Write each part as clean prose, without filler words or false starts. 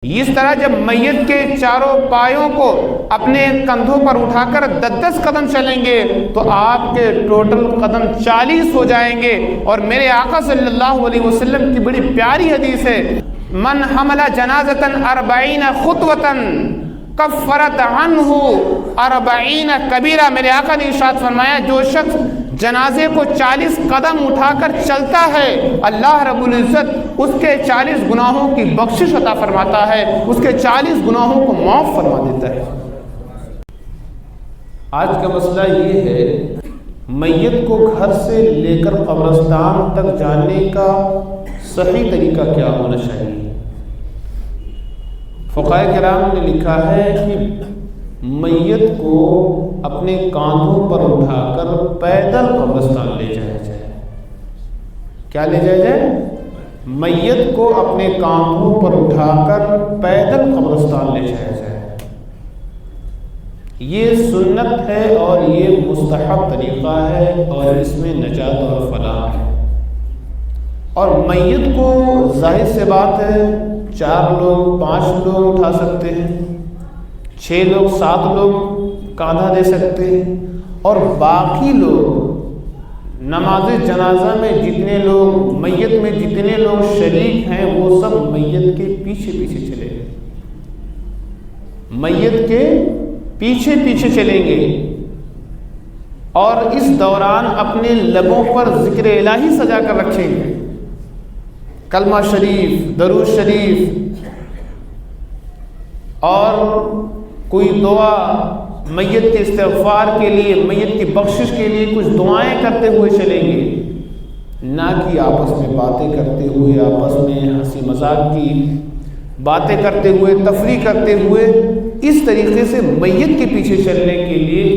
اس طرح جب میت کے چاروں پایوں کو اپنے کندھوں پر اٹھا کر 10 قدم چلیں گے تو آپ کے ٹوٹل قدم 40 ہو جائیں گے۔ اور میرے آقا صلی اللہ علیہ وسلم کی بڑی پیاری حدیث ہے، من حمل جنازۃ 40 خطوۃ کفرت عنہ 40 کبیرہ۔ میرے آقا نے ارشاد فرمایا جو شخص جنازے کو 40 قدم اٹھا کر چلتا ہے، اللہ رب العزت اس کے 40 گناہوں کی بخشش عطا فرماتا ہے، اس کے 40 گناہوں کو معاف فرما دیتا ہے۔ آج کا مسئلہ یہ ہے، میت کو گھر سے لے کر قبرستان تک جانے کا صحیح طریقہ کیا ہونا چاہیے؟ فقہاء کرام نے لکھا ہے کہ میت کو اپنے کاندھوں پر اٹھا کر پیدل قبرستان لے جایا جائے۔ کیا لے جایا جائے؟ میت کو اپنے کاندھوں پر اٹھا کر پیدل قبرستان لے جایا جائے۔ یہ سنت ہے اور یہ مستحب طریقہ ہے اور اس میں نجات اور فلاح ہے۔ اور میت کو ظاہر سے بات ہے 4 لوگ 5 لوگ اٹھا سکتے ہیں، 6 لوگ 7 لوگ کاندھا دے سکتے ہیں، اور باقی لوگ نماز جنازہ میں جتنے لوگ میت میں جتنے لوگ شریک ہیں وہ سب میت کے پیچھے پیچھے چلیں گے، میت کے پیچھے پیچھے چلیں گے، اور اس دوران اپنے لبوں پر ذکر الہی سجا کر رکھیں گے، کلمہ شریف، درود شریف، اور کوئی دعا میت کے استغفار کے لیے، میت کی بخشش کے لیے کچھ دعائیں کرتے ہوئے چلیں گے، نہ کہ آپس میں باتیں کرتے ہوئے، آپس میں ہنسی مذاق کی باتیں کرتے ہوئے، تفریح کرتے ہوئے۔ اس طریقے سے میت کے پیچھے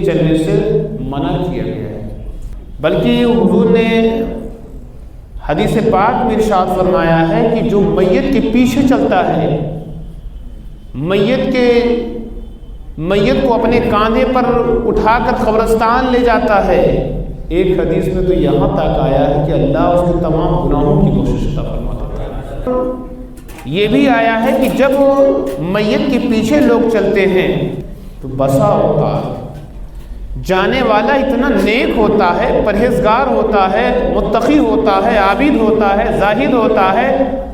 چلنے سے منع کیا گیا ہے، بلکہ حضور نے حدیث پاک میں ارشاد فرمایا ہے کہ جو میت کے پیچھے چلتا ہے، میت کو اپنے کاندھے پر اٹھا کر قبرستان لے جاتا ہے، ایک حدیث میں تو یہاں تک آیا ہے کہ اللہ اس کے تمام گناہوں کی بخشش عطا فرماتا ہے۔ یہ بھی آیا ہے کہ جب میت کے پیچھے لوگ چلتے ہیں تو بسا اوقات جانے والا اتنا نیک ہوتا ہے، پرہیزگار ہوتا ہے، متقی ہوتا ہے، عابد ہوتا ہے، زاہد ہوتا ہے،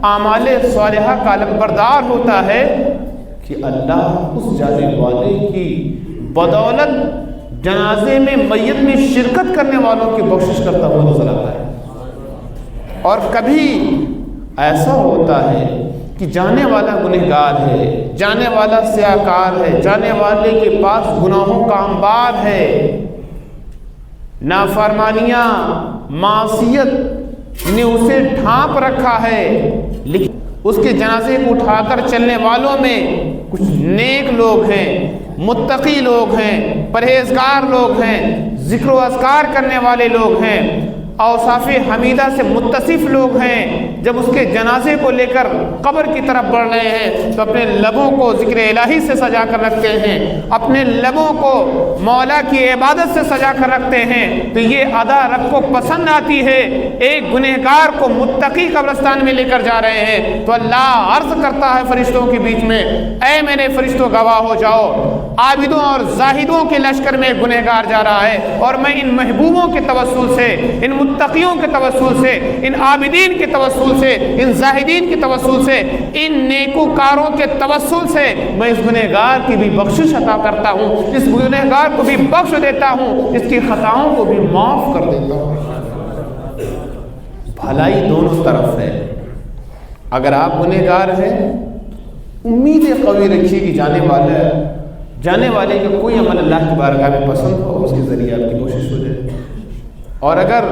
اعمال صالحہ کا علمبردار ہوتا ہے کہ اللہ اس جانے والے کی بدولت جنازے میں میت میں شرکت کرنے والوں کی بخشش کرتا ہوا نظر آتا ہے۔ اور کبھی ایسا ہوتا ہے کہ جانے والا گنہگار ہے، جانے والا سیاہکار ہے، جانے والے کے پاس گناہوں کا انبار ہے، نافرمانیاں، معصیت نے اسے ڈھانپ رکھا ہے، لیکن اس کے جنازے کو اٹھا کر چلنے والوں میں کچھ نیک لوگ ہیں، متقی لوگ ہیں، پرہیزگار لوگ ہیں، ذکر و اذکار کرنے والے لوگ ہیں، اوصاف حمیدہ سے متصف لوگ ہیں۔ جب اس کے جنازے کو لے کر قبر کی طرف بڑھ رہے ہیں تو اپنے لبوں کو ذکر الہی سے سجا کر رکھتے ہیں، اپنے لبوں کو مولا کی عبادت سے سجا کر رکھتے ہیں، تو یہ ادا رب کو پسند آتی ہے۔ ایک گنہگار کو متقی قبرستان میں لے کر جا رہے ہیں تو اللہ عرض کرتا ہے فرشتوں کے بیچ میں، اے میرے فرشتوں گواہ ہو جاؤ، عابدوں اور زاہدوں کے لشکر میں گنہگار جا رہا ہے، اور میں ان محبوبوں کے توسل سے، ان متقیوں کے توسل سے، ان عابدین کے توسل سے، ان زاہدین کے توسل سے، ان نیکوکاروں کے توسل سے میں اس گنہگار کی بھی بخشش عطا کرتا ہوں، اس گنہگار کو بھی بخش دیتا ہوں، اس کی خطاؤں کو بھی معاف کر دیتا ہوں۔ بھلائی دونوں طرف ہے۔ اگر آپ گنہگار ہیں امید قوی رکھیے کہ جانے والے کا کوئی عمل اللہ کی بارگاہ میں پسند ہو، اس کے ذریعے آپ کی کوشش ہو جائے۔ اور اگر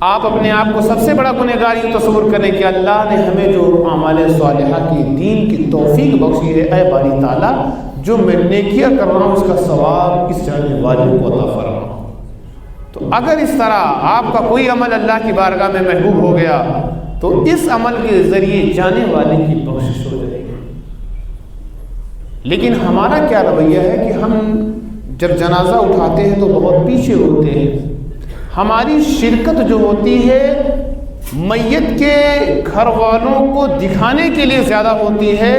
آپ اپنے آپ کو سب سے بڑا گنہگار یہ تصور کریں کہ اللہ نے ہمیں جو اعمال صالحہ کی دین کی توفیق بخشی ہے، اے باری تعالیٰ جو میں نیکیاں کر رہا ہوں اس کا ثواب اس جانے والے کو عطا فرما۔ تو اگر اس طرح آپ کا کوئی عمل اللہ کی بارگاہ میں محبوب ہو گیا تو اس عمل کے ذریعے جانے والے کی بخشش ہو جائے گی۔ لیکن ہمارا کیا رویہ ہے کہ ہم جب جنازہ اٹھاتے ہیں تو بہت پیچھے ہوتے ہیں، ہماری شرکت جو ہوتی ہے میت کے گھر والوں کو دکھانے کے لیے زیادہ ہوتی ہے،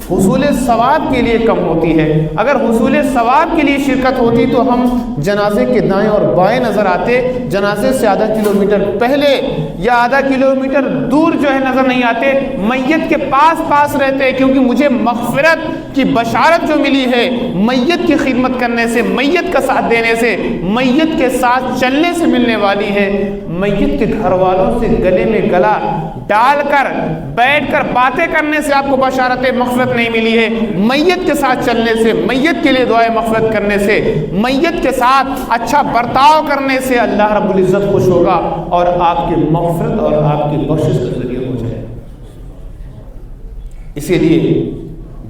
حصول ثواب کے لیے کم ہوتی ہے۔ اگر حصول ثواب کے لیے شرکت ہوتی تو ہم جنازے کے دائیں اور بائیں نظر آتے، جنازے سے آدھا کلومیٹر پہلے یا آدھا کلومیٹر دور جو ہے نظر نہیں آتے، میت کے پاس پاس رہتے، کیونکہ مجھے مغفرت کی بشارت جو ملی ہے میت کی خدمت کرنے سے، میت کا ساتھ دینے سے، میت کے ساتھ چلنے سے ملنے والی ہے۔ میت کے گھر والوں سے گلے میں گلا ڈال کر بیٹھ کر باتیں کرنے سے آپ کو بشارت مغفرت نہیں ملی ہے، میت کے ساتھ چلنے سے، میت کے لیے دعائیں مغفرت کرنے سے، میت کے ساتھ اچھا برتاؤ کرنے سے اللہ رب العزت خوش ہوگا اور آپ کی مغفرت اور آپ کی بخشش کا ذریعہ ہو جائے۔ اسی لیے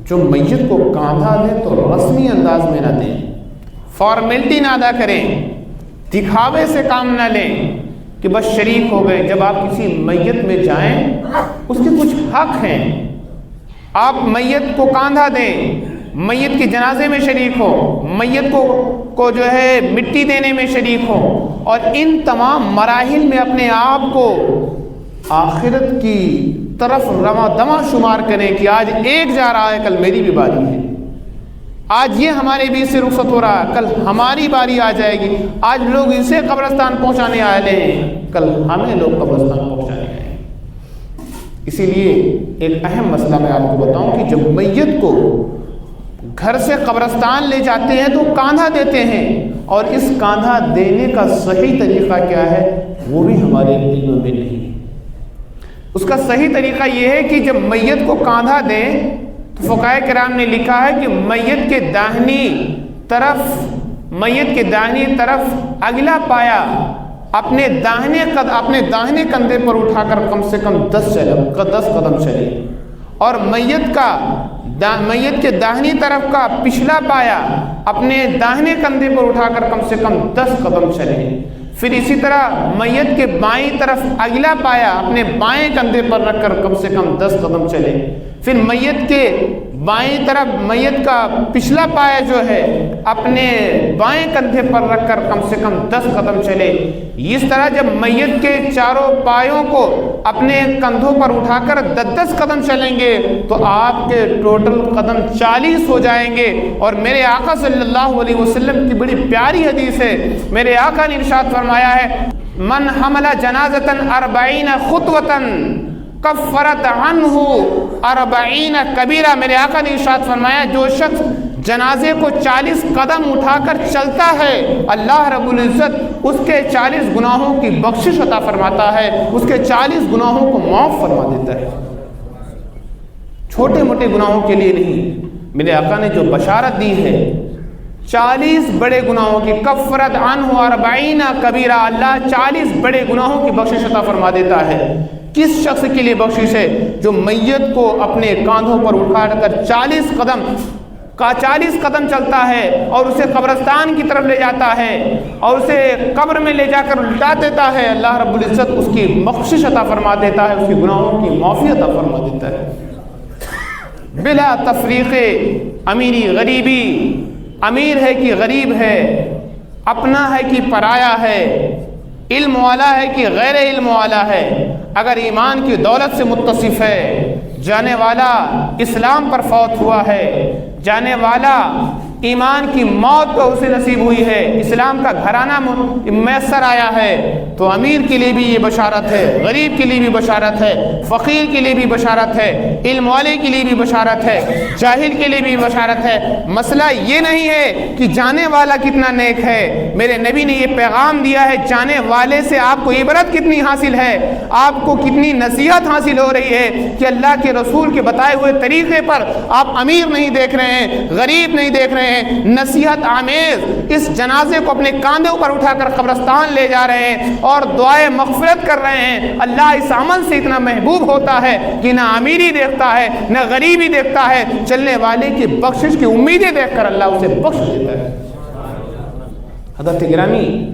جو میت کو کاندھا دیں تو رسمی انداز میں نہ دیں، فارمیلٹی نہ ادا کریں، دکھاوے سے کام نہ لیں کہ بس شریک ہو گئے۔ جب آپ کسی میت میں جائیں اس کے کچھ حق ہیں، آپ میت کو کاندھا دیں، میت کے جنازے میں شریک ہو، میت کو جو ہے مٹی دینے میں شریک ہو، اور ان تمام مراحل میں اپنے آپ کو آخرت کی طرف رواں دواں شمار کریں کہ آج ایک جا رہا ہے، کل میری بھی باری ہے، آج یہ ہمارے بیچ سے رخصت ہو رہا ہے، کل ہماری باری آ جائے گی، آج لوگ اسے قبرستان پہنچانے آئے ہیں، کل ہمیں لوگ قبرستان پہنچانے آئے ہیں۔ اسی لیے ایک اہم مسئلہ میں آپ کو بتاؤں کہ جب میت کو گھر سے قبرستان لے جاتے ہیں تو کاندھا دیتے ہیں، اور اس کاندھا دینے کا صحیح طریقہ کیا ہے وہ بھی ہمارے علم میں نہیں۔ اس کا صحیح طریقہ یہ ہے کہ جب میت کو کاندھا دیں تو فقہاء کرام نے لکھا ہے کہ میت کے داہنی طرف اگلا پایا اپنے داہنے کندھے پر اٹھا کر کم سے کم 10 قدم چلے، اور میت کے داہنی طرف کا پچھلا پایا اپنے داہنے کندھے پر اٹھا کر کم سے کم 10 قدم چلے۔ پھر اسی طرح میت کے بائیں طرف اگلا پایا اپنے بائیں کندھے پر رکھ کر کم سے کم 10 قدم چلے۔ پھر میت کے بائیں طرف میت کا پچھلا پایا جو ہے اپنے بائیں کندھے پر رکھ کر کم سے کم 10 قدم چلے۔ اس طرح جب میت کے چاروں پایوں کو اپنے کندھوں پر اٹھا کر 10 قدم چلیں گے تو آپ کے ٹوٹل قدم 40 ہو جائیں گے۔ اور میرے آقا صلی اللہ علیہ وسلم کی بڑی پیاری حدیث ہے، میرے آقا نے ارشاد فرمایا ہے، من حمل جنازۃ 40 خطوۃ کفرت عنہ 40 کبیرہ۔ میرے آقا نے ارشاد فرمایا جو شخص جنازے کو 40 قدم اٹھا کر چلتا ہے اللہ رب العزت اس کے 40 گناہوں کی بخشش عطا فرماتا ہے، اس کے 40 گناہوں کو معاف فرما دیتا ہے، چھوٹے موٹے گناہوں کے لیے نہیں۔ میرے آقا نے جو بشارت دی ہے 40 بڑے گناہوں کی، کفرت عنہ 40 کبیرہ، اللہ 40 بڑے گناہوں کی بخشش عطا فرما دیتا ہے۔ کس شخص کے لیے بخشش ہے؟ جو میت کو اپنے کاندھوں پر اٹھا کر 40 قدم چلتا ہے اور اسے قبرستان کی طرف لے جاتا ہے اور اسے قبر میں لے جا کر الٹا دیتا ہے، اللہ رب العزت اس کی بخشش عطا فرما دیتا ہے، اس کے گناہوں کی معافی عطا فرما دیتا ہے۔ بلا تفریق امیری غریبی، امیر ہے کہ غریب ہے، اپنا ہے کہ پرایا ہے، علم والا ہے کہ غیر علم والا ہے، اگر ایمان کی دولت سے متصف ہے، جانے والا اسلام پر فوت ہوا ہے، جانے والا ایمان کی موت کو اسے نصیب ہوئی ہے، اسلام کا گھرانہ میسر آیا ہے، تو امیر کے لیے بھی یہ بشارت ہے، غریب کے لیے بھی بشارت ہے، فقیر کے لیے بھی بشارت ہے، علم والے کے لیے بھی بشارت ہے، جاہل کے لیے بھی بشارت ہے۔ مسئلہ یہ نہیں ہے کہ جانے والا کتنا نیک ہے، میرے نبی نے یہ پیغام دیا ہے جانے والے سے آپ کو عبرت کتنی حاصل ہے، آپ کو کتنی نصیحت حاصل ہو رہی ہے کہ اللہ کے رسول کے بتائے ہوئے طریقے پر آپ امیر نہیں دیکھ رہے ہیں، غریب نہیں دیکھ رہے ہیں، نصیحت آمیز اس جنازے کو اپنے کاندھوں پر اٹھا کر قبرستان لے جا رہے ہیں اور دعائیں مغفرت کر رہے ہیں۔ اللہ اس عمل سے اتنا محبوب ہوتا ہے کہ نہ امیری دیکھتا ہے نہ غریبی دیکھتا ہے، چلنے والے کی بخشش کی امیدیں دیکھ کر اللہ اسے بخش دیتا ہے۔ حضرت گرامی